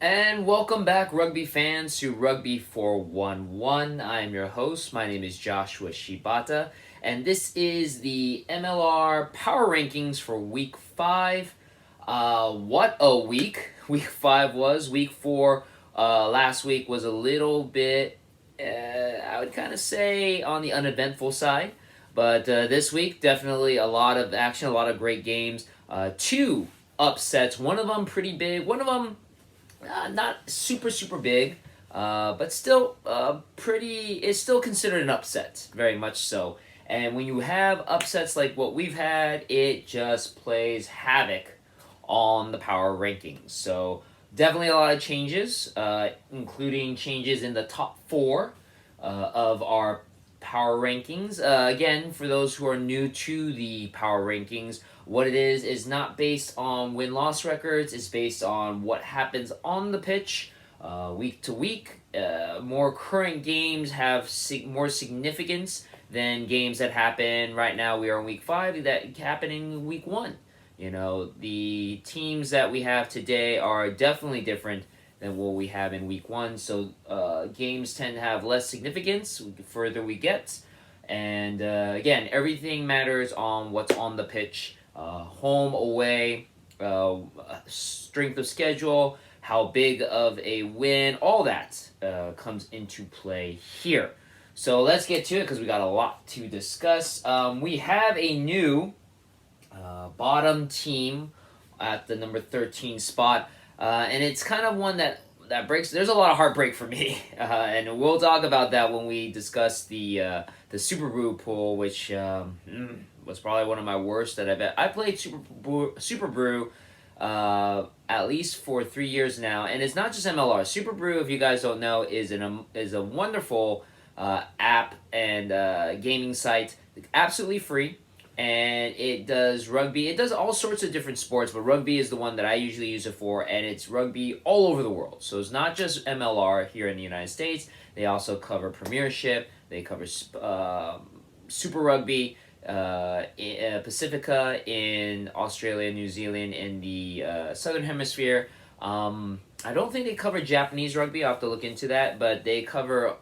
And welcome back, rugby fans, to Rugby 411. I am your host. My name is Joshua Shibata, and this is the MLR Power Rankings for Week 5. What a week Week 5 was. Week 4 last week was a little bit, I would kind of say, on the uneventful side. But this week, definitely a lot of action, a lot of great games. Two upsets, one of them pretty big, one of them not super big, but still pretty. It's still considered an upset, very much so. And when you have upsets like what we've had, it just plays havoc on the power rankings. So definitely a lot of changes, including changes in the top four of our power rankings. Again, for those who are new to the power rankings, what it is not based on win-loss records. It's based on what happens on the pitch week to week. More current games have more significance than games that happen right now. We are in week 5 that happen in week 1. You know, the teams that we have today are definitely different than what we have in week 1. So games tend to have less significance the further we get. And again, everything matters on what's on the pitch. Home, away, strength of schedule, how big of a win, all that comes into play here. So let's get to it because we got a lot to discuss. We have a new bottom team at the number 13 spot, and it's kind of one that breaks. There's a lot of heartbreak for me, and we'll talk about that when we discuss the Super Brew pool, which was probably one of my worst that I played Super Brew at least for 3 years now, and it's not just MLR. Super Brew, if you guys don't know, is a wonderful app and gaming site, absolutely free. And it does rugby. It does all sorts of different sports, but rugby is the one that I usually use it for, and it's rugby all over the world. So it's not just MLR here in the United States. They also cover Premiership. They cover Super Rugby, Pacifica in Australia, New Zealand, in the Southern Hemisphere. I don't think they cover Japanese rugby. I'll have to look into that, but they cover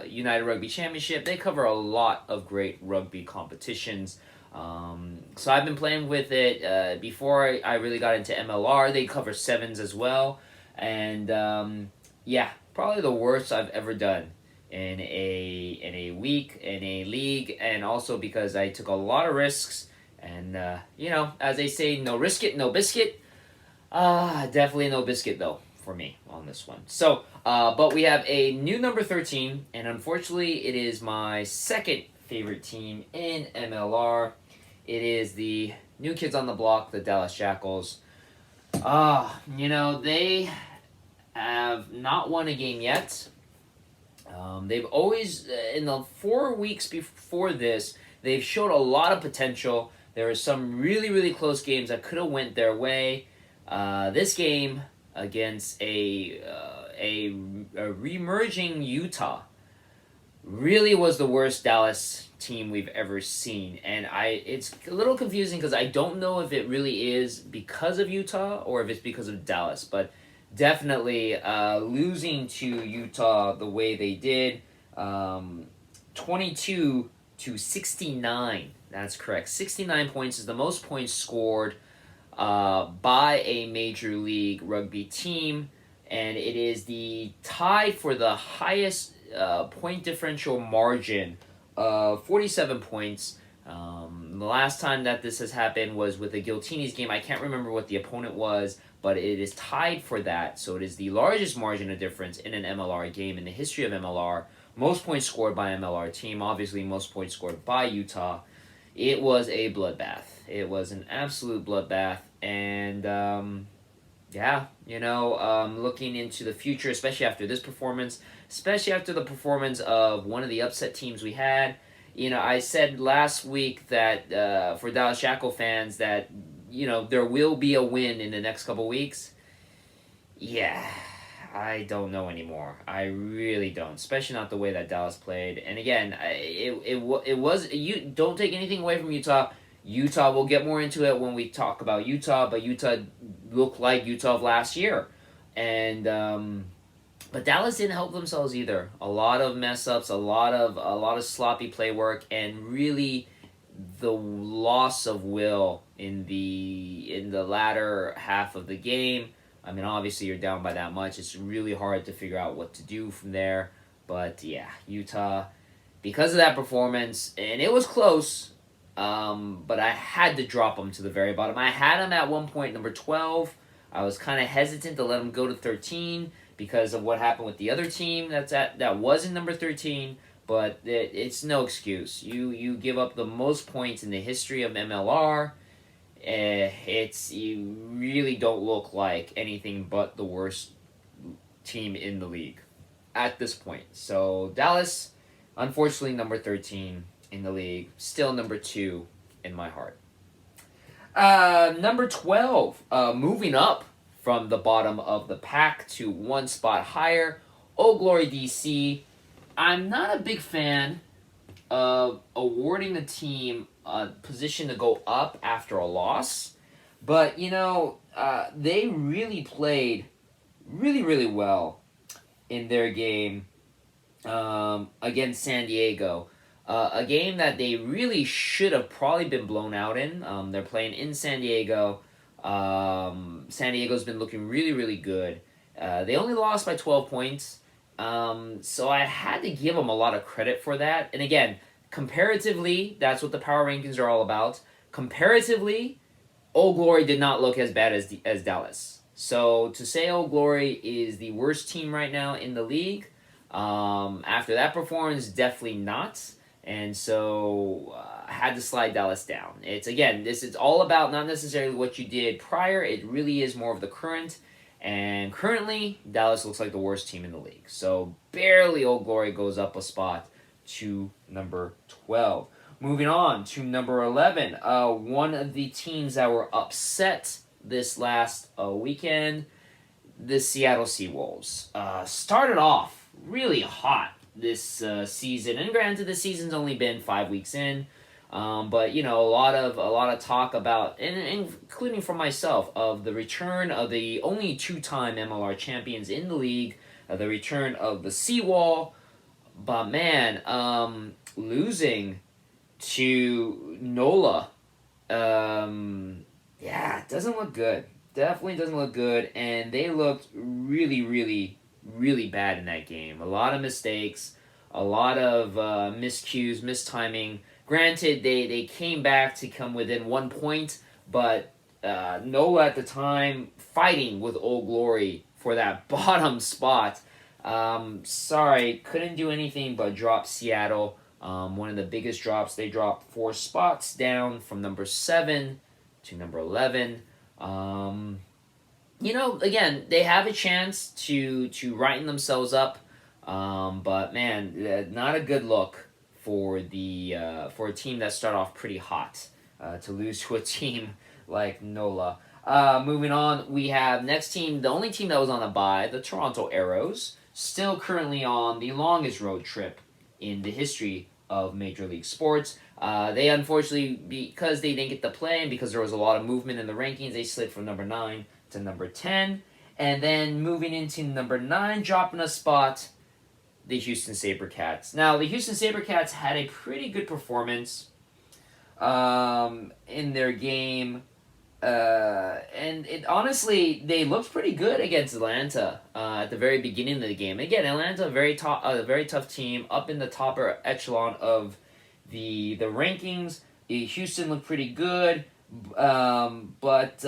United Rugby Championship. They cover a lot of great rugby competitions. So I've been playing with it before I really got into MLR. They cover sevens as well, and yeah, probably the worst I've ever done in a week in a league, and also because I took a lot of risks. And as they say, no risk it, no biscuit. Definitely no biscuit though for me on this one. So, but we have a new number 13, and unfortunately, it is my second favorite team in MLR. It is the new kids on the block, the Dallas Jackals. They have not won a game yet. They've always, in the 4 weeks before this, they've showed a lot of potential. There were some really close games that could have went their way. This game against a remerging Utah really was the worst Dallas team we've ever seen, and it's a little confusing because I don't know if it really is because of Utah or if it's because of Dallas, but definitely losing to Utah the way they did, 22-69. That's correct. 69 points is the most points scored by a Major League Rugby team, and it is the tie for the highest point differential margin of 47 points. The last time that this has happened was with the Giltinis game. I can't remember what the opponent was, but it is tied for that. So it is the largest margin of difference in an MLR game in the history of MLR. Most points scored by an MLR team. Obviously, most points scored by Utah. It was a bloodbath. It was an absolute bloodbath. And looking into the future, especially after this performance, especially after the performance of one of the upset teams we had. I said last week that for Dallas Jackal fans that, there will be a win in the next couple weeks. Yeah, I don't know anymore. I really don't, especially not the way that Dallas played. And again, it was, you don't take anything away from Utah. Utah, we'll get more into it when we talk about Utah, but Utah looked like Utah of last year. and but Dallas didn't help themselves either. A lot of mess ups, a lot of sloppy play work, and really the loss of will in the latter half of the game. I mean, obviously you're down by that much. It's really hard to figure out what to do from there. But yeah, Utah, because of that performance, and it was close. But I had to drop them to the very bottom. I had them at one point number 12. I was kind of hesitant to let them go to 13 because of what happened with the other team that was in number 13. But it's no excuse. You give up the most points in the history of MLR. You really don't look like anything but the worst team in the league at this point. So Dallas, unfortunately, number 13 in the league, still number 2 in my heart. Number 12, moving up from the bottom of the pack to one spot higher, Old Glory DC. I'm not a big fan of awarding the team a position to go up after a loss, but they really played really, really well in their game against San Diego. A game that they really should have probably been blown out in. They're playing in San Diego. San Diego's been looking really, really good. They only lost by 12 points. So I had to give them a lot of credit for that. And again, comparatively, that's what the power rankings are all about. Comparatively, Old Glory did not look as bad as Dallas. So to say Old Glory is the worst team right now in the league, after that performance, definitely not. And so I had to slide Dallas down. This is all about not necessarily what you did prior. It really is more of the current. And currently, Dallas looks like the worst team in the league. So barely Old Glory goes up a spot to number 12. Moving on to number 11. One of the teams that were upset this last weekend, the Seattle Seawolves. Started off really hot this season, and granted, the season's only been 5 weeks in, but a lot of talk about, and including from myself, of the return of the only 2-time MLR champions in the league, the return of the Seawall, but man, losing to NOLA, it doesn't look good. Definitely doesn't look good, and they looked really, really, really bad in that game. A lot of mistakes, a lot of miscues, mistiming. Granted, they came back to come within 1 point, but NOLA at the time fighting with Old Glory for that bottom spot. Sorry, couldn't do anything but drop Seattle. One of the biggest drops. They dropped 4 spots down from number 7 to number 11. Again, they have a chance to righten themselves up, but man, not a good look for a team that started off pretty hot to lose to a team like NOLA. Moving on, we have next team, the only team that was on a bye, the Toronto Arrows, still currently on the longest road trip in the history of Major League Sports. They unfortunately, because they didn't get to play and because there was a lot of movement in the rankings, they slid from number 9 to number 10. And then moving into number 9, dropping a spot, the Houston SaberCats. Now, the Houston SaberCats had a pretty good performance in their game. And honestly, they looked pretty good against Atlanta at the very beginning of the game. Again, Atlanta, a very tough team, up in the top echelon of the rankings. Houston looked pretty good, but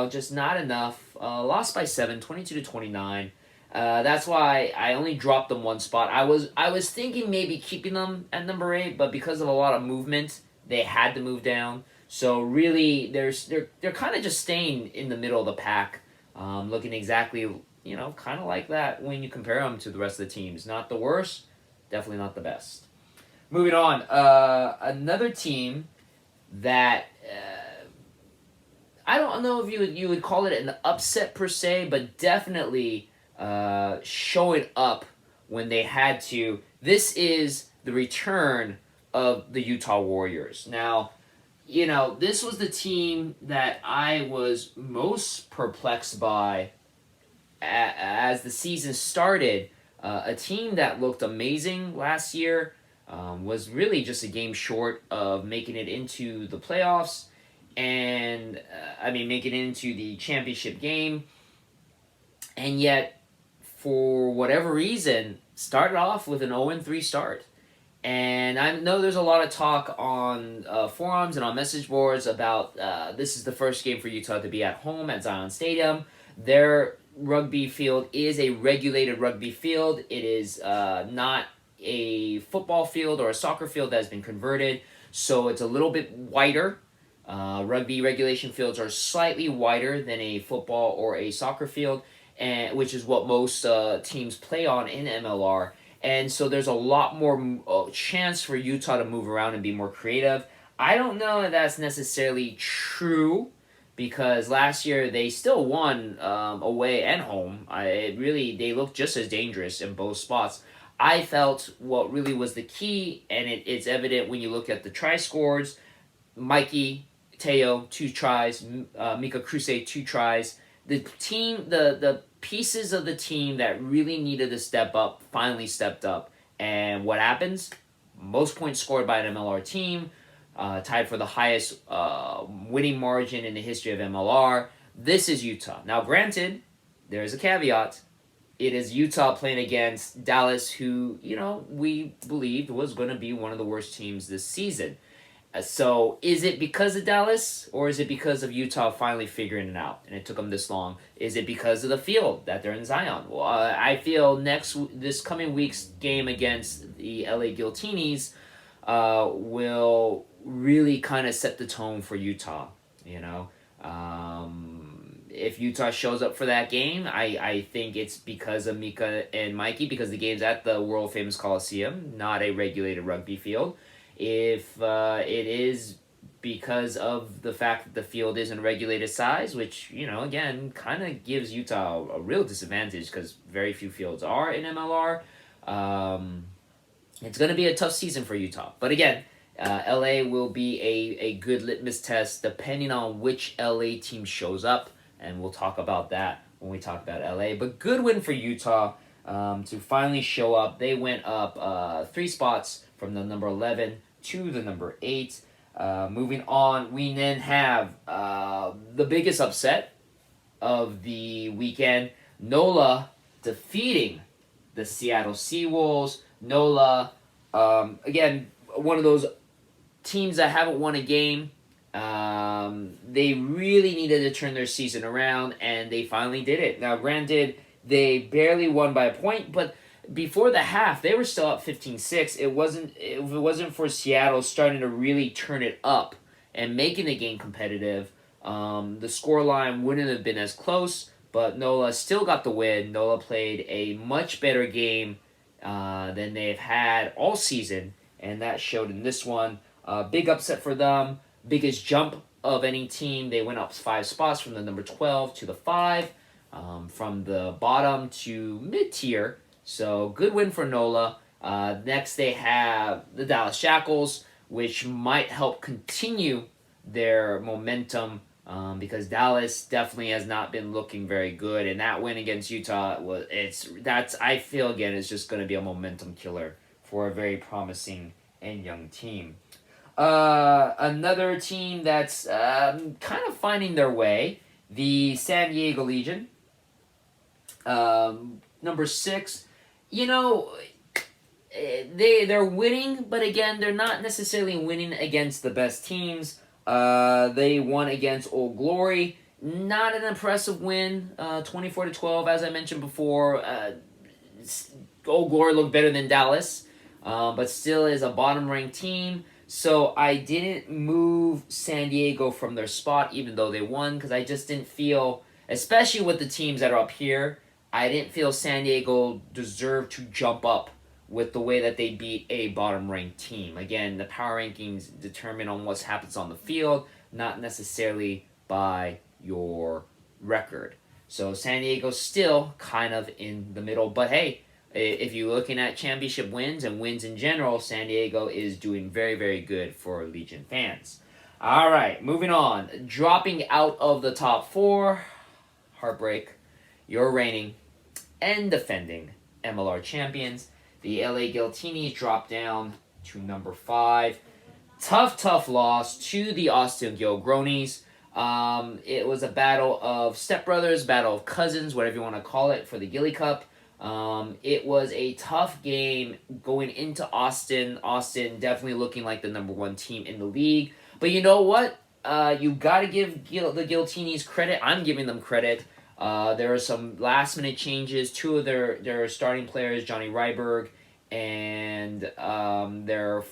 just not enough. Lost by 7, 22-29. That's why I only dropped them 1 spot. I was thinking maybe keeping them at number 8, but because of a lot of movement, they had to move down. So really, they're kind of just staying in the middle of the pack, looking exactly kind of like that when you compare them to the rest of the teams. Not the worst, definitely not the best. Moving on, another team that I don't know if you would call it an upset per se, but definitely showing up when they had to. This is the return of the Utah Warriors. Now, this was the team that I was most perplexed by as the season started, a team that looked amazing last year was really just a game short of making it into the playoffs, and making it into the championship game, and yet, for whatever reason, started off with an 0-3 start. And I know there's a lot of talk on forums and on message boards about this is the first game for Utah to be at home at Zion Stadium. Their rugby field is a regulated rugby field. It is not a football field or a soccer field that has been converted, so it's a little bit wider. Rugby regulation fields are slightly wider than a football or a soccer field, and which is what most teams play on in MLR. And so there's a lot more chance for Utah to move around and be more creative. I don't know if that's necessarily true, because last year they still won away and home. They looked just as dangerous in both spots. I felt what really was the key, and it's evident when you look at the try scores. Mikey, Teo, 2 tries. Mika Kruse, 2 tries. The team, the pieces of the team that really needed to step up finally stepped up. And what happens? Most points scored by an MLR team, tied for the highest winning margin in the history of MLR. This is Utah. Now, granted, there is a caveat. It is Utah playing against Dallas, who, we believed was going to be one of the worst teams this season. So is it because of Dallas, or is it because of Utah finally figuring it out and it took them this long? Is it because of the field that they're in Zion? Well, I feel this coming week's game against the LA Guiltinis will really kind of set the tone for Utah. If Utah shows up for that game, I think it's because of Mika and Mikey, because the game's at the world famous Coliseum, not a regulated rugby field. If it is because of the fact that the field isn't regulated size, which, again, kind of gives Utah a real disadvantage because very few fields are in MLR, it's going to be a tough season for Utah. But again, LA will be a good litmus test depending on which LA team shows up, and we'll talk about that when we talk about LA. But good win for Utah to finally show up. They went up 3 spots from the number 11 to the number 8. Moving on, we then have the biggest upset of the weekend. NOLA defeating the Seattle Seawolves. NOLA, again, one of those teams that haven't won a game. They really needed to turn their season around, and they finally did it. Now, granted, they barely won by a point, but before the half, they were still up 15-6. If it wasn't for Seattle starting to really turn it up and making the game competitive, the scoreline wouldn't have been as close, but NOLA still got the win. NOLA played a much better game than they've had all season, and that showed in this one. Big upset for them. Biggest jump of any team. They went up 5 spots from the number 12 to the 5, from the bottom to mid-tier. So, good win for NOLA. Next, they have the Dallas Jackals, which might help continue their momentum because Dallas definitely has not been looking very good. And that win against Utah, I feel, again, is just going to be a momentum killer for a very promising and young team. Another team that's kind of finding their way, the San Diego Legion. Number 6. They're winning, but again, they're not necessarily winning against the best teams. They won against Old Glory. Not an impressive win, 24-12, as I mentioned before. Old Glory looked better than Dallas, but still is a bottom-ranked team. So I didn't move San Diego from their spot, even though they won, because I just didn't feel, especially with the teams that are up here, I didn't feel San Diego deserved to jump up with the way that they beat a bottom-ranked team. Again, the power rankings determine on what happens on the field, not necessarily by your record. So San Diego's still kind of in the middle. But hey, if you're looking at championship wins and wins in general, San Diego is doing very, very good for Legion fans. All right, moving on. Dropping out of the top 4, heartbreak, your reigning and defending MLR champions. The LA Giltinis dropped down to number 5. Tough loss to the Austin Gilgronis. It was a battle of stepbrothers, battle of cousins, whatever you want to call it, for the Gilly Cup. It was a tough game going into Austin. Austin definitely looking like the number 1 team in the league. But you know what? You got to give the Giltinis credit. I'm giving them credit. There are some last-minute changes. 2 of their starting players, Johnny Ryberg and their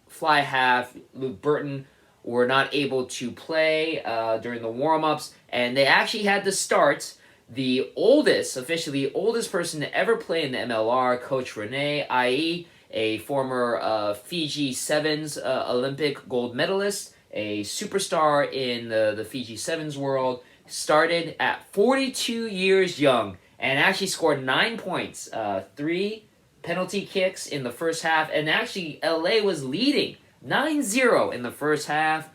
fly half, Luke Burton, were not able to play during the warm-ups, and they actually had to start the officially oldest person to ever play in the MLR, Coach Rene, i.e., a former Fiji Sevens Olympic gold medalist, a superstar in the Fiji Sevens world, started at 42 years young and actually scored 9 points, 3 penalty kicks in the first half, and actually LA was leading 9-0 in the first half.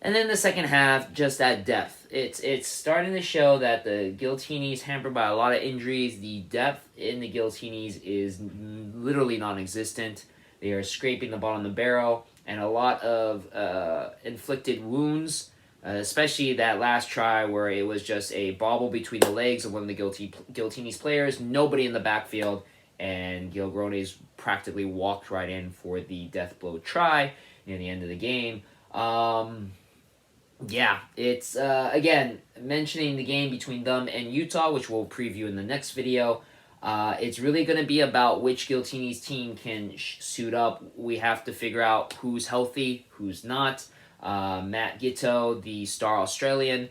And then the second half, just that depth. It's starting to show that the Giltinis, hampered by a lot of injuries, the depth in the Giltinis is literally non-existent. They are scraping the bottom of the barrel, and a lot of inflicted wounds, especially that last try where it was just a bobble between the legs of one of the Giltinis players, nobody in the backfield, and Gilgronis practically walked right in for the death blow try near the end of the game. Yeah, it's, again, mentioning the game between them and Utah, which we'll preview in the next video. It's really going to be about which Giltinis team can suit up. We have to figure out who's healthy, who's not. Matt Giteau, the star Australian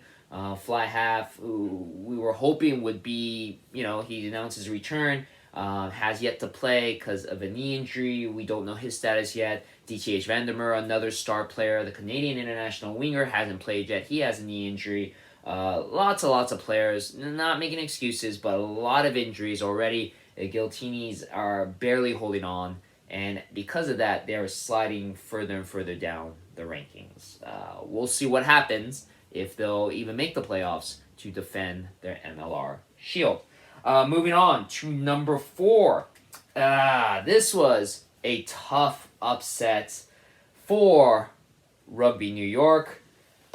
fly half, who we were hoping would be, he announced his return, has yet to play because of a knee injury. We don't know his status yet. DTH Vandermeer, another star player, the Canadian international winger, hasn't played yet. He has a knee injury. Lots of players, not making excuses, but a lot of injuries already. The Giltinis are barely holding on, and because of that, they're sliding further and further down the rankings. We'll see what happens if they'll even make the playoffs to defend their MLR shield. Moving on to number 4. This was a tough upset for Rugby New York,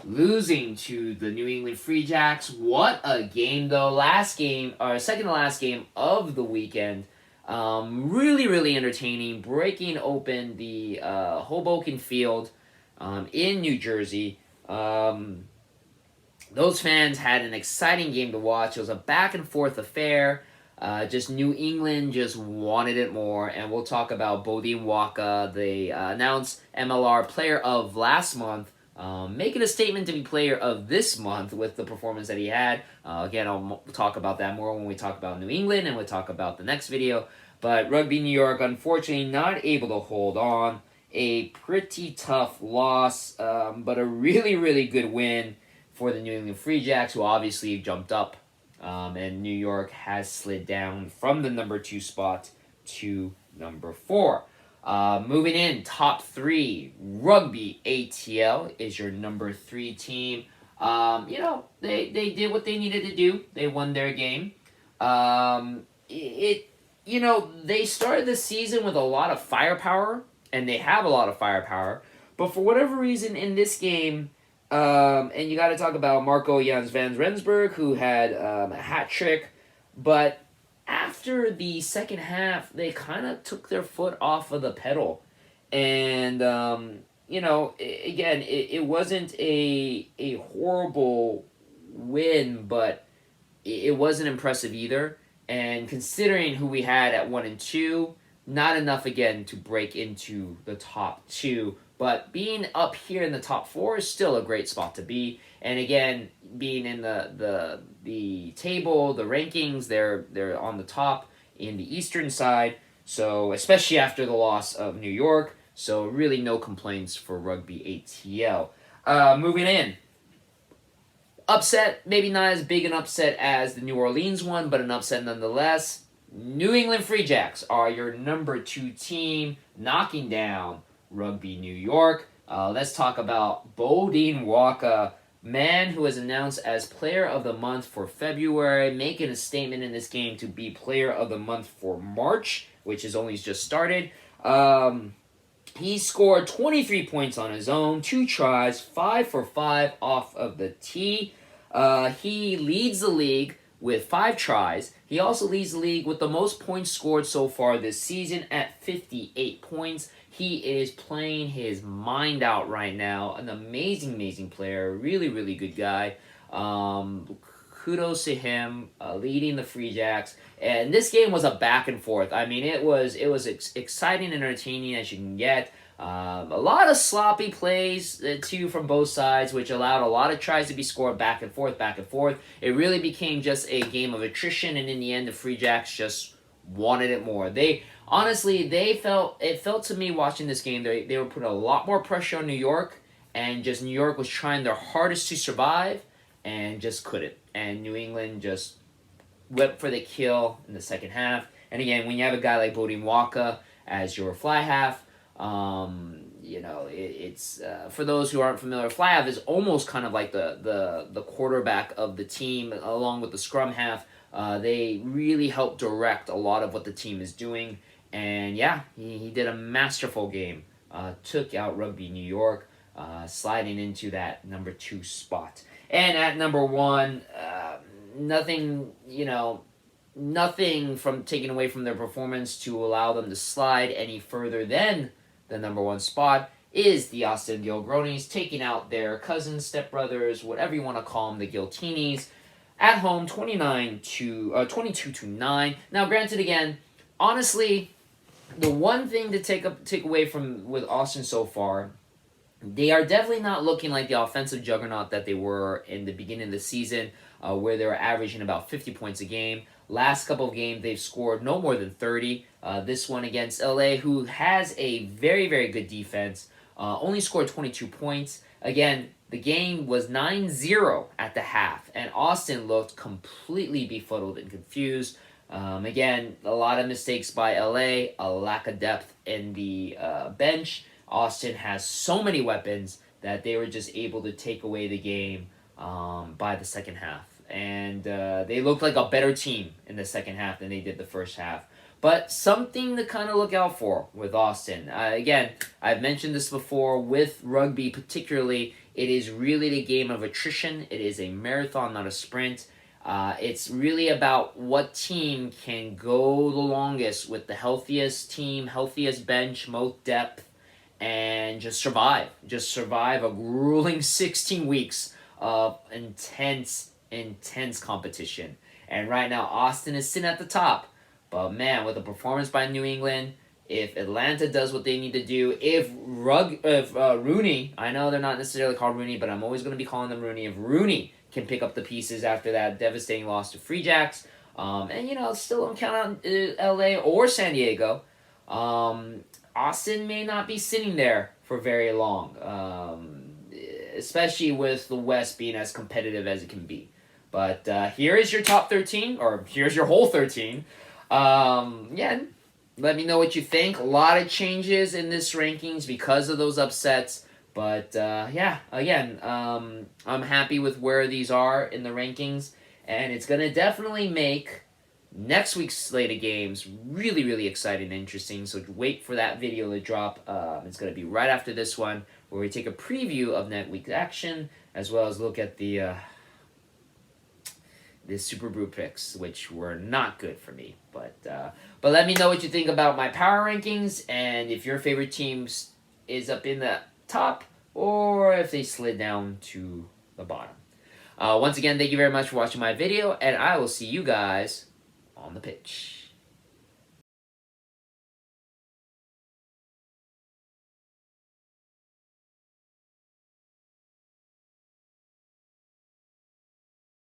losing to the New England Free Jacks. What a game, though. Second to last game of the weekend. Really entertaining, breaking open the Hoboken Field in New Jersey. Those fans had an exciting game to watch. It was a back-and-forth affair. Just New England just wanted it more, and we'll talk about Bodine Waka, the announced MLR Player of last month, making a statement to be Player of this month with the performance that he had. Again, I'll talk about that more when we talk about New England, and we'll talk about the next video. But Rugby New York, unfortunately, not able to hold on. A pretty tough loss, but a really good win for the New England Free Jacks, who obviously jumped up, and New York has slid down from the number 2 spot to number 4. Moving in, top 3, Rugby ATL is your number 3 team. They did what they needed to do. They won their game. They started the season with a lot of firepower, and they have a lot of firepower, but for whatever reason in this game, and you got to talk about Marco Jans van Rensburg, who had a hat trick. But after the second half, they kind of took their foot off of the pedal. And, it wasn't a horrible win, but it wasn't impressive either. And considering who we had at 1 and 2, not enough, again, to break into the top 2. But being up here in the top 4 is still a great spot to be. And again, being in the table, the rankings, they're on the top in the eastern side. So especially after the loss of New York. So really no complaints for Rugby ATL. Moving in. Upset, maybe not as big an upset as the New Orleans one, but an upset nonetheless. New England Free Jacks are your number 2 team, knocking down Rugby New York. Let's talk about Bodine Waka. man who was announced as Player of the Month for February, making a statement in this game to be Player of the Month for March, which is only just started. He scored 23 points on his own, 2 tries, 5 for 5 off of the tee. He leads the league with 5 tries. He also leads the league with the most points scored so far this season at 58 points. He is playing his mind out right now. An amazing, amazing player. Really, really good guy. Kudos to him, leading the Free Jacks. And this game was a back and forth. I mean, it was exciting and entertaining as you can get. A lot of sloppy plays, too, from both sides, which allowed a lot of tries to be scored back and forth, back and forth. It really became just a game of attrition, and in the end, the Free Jacks just wanted it more. It felt to me watching this game, they were putting a lot more pressure on New York, and just New York was trying their hardest to survive, and just couldn't. And New England just went for the kill in the second half. And again, when you have a guy like Bodine Waka as your fly half, it's for those who aren't familiar, fly half is almost kind of like the quarterback of the team, along with the scrum half. They really help direct a lot of what the team is doing. And yeah, he did a masterful game. Took out Rugby New York, sliding into that number 2 spot. And at number 1, nothing from taking away from their performance to allow them to slide any further than the number 1 spot is the Austin Gilgronis, taking out their cousins, stepbrothers, whatever you want to call them, the Giltinis, at home, 22-9. Now, granted, again, honestly, the one thing to take away from with Austin so far, they are definitely not looking like the offensive juggernaut that they were in the beginning of the season, where they were averaging about 50 points a game. Last couple of games, they've scored no more than 30. This one against LA, who has a very, very good defense, only scored 22 points. Again, the game was 9-0 at the half, and Austin looked completely befuddled and confused. Again, a lot of mistakes by LA, a lack of depth in the bench. Austin has so many weapons that they were just able to take away the game by the second half. And they looked like a better team in the second half than they did the first half. But something to kind of look out for with Austin. Again, I've mentioned this before, with rugby particularly, it is really the game of attrition. It is a marathon, not a sprint. It's really about what team can go the longest with the healthiest team, healthiest bench, most depth, and just survive. Just survive a grueling 16 weeks of intense competition. And right now, Austin is sitting at the top. But man, with a performance by New England, if Atlanta does what they need to do, if Rooney, I know they're not necessarily called Rooney, but I'm always going to be calling them Rooney. If Rooney can pick up the pieces after that devastating loss to Free Jacks, and still don't count out LA or San Diego, Austin may not be sitting there for very long, especially with the West being as competitive as it can be. But here is your top 13, or here's your whole 13. Let me know what you think. A lot of changes in this rankings because of those upsets. But again, I'm happy with where these are in the rankings. And it's going to definitely make next week's slate of games really, really exciting and interesting. So wait for that video to drop. It's going to be right after this one, where we take a preview of next week's action, as well as look at the Super Brew picks, which were not good for me. But let me know what you think about my power rankings, and if your favorite team is up in the top, or if they slid down to the bottom. Once again, thank you very much for watching my video, and I will see you guys on the pitch.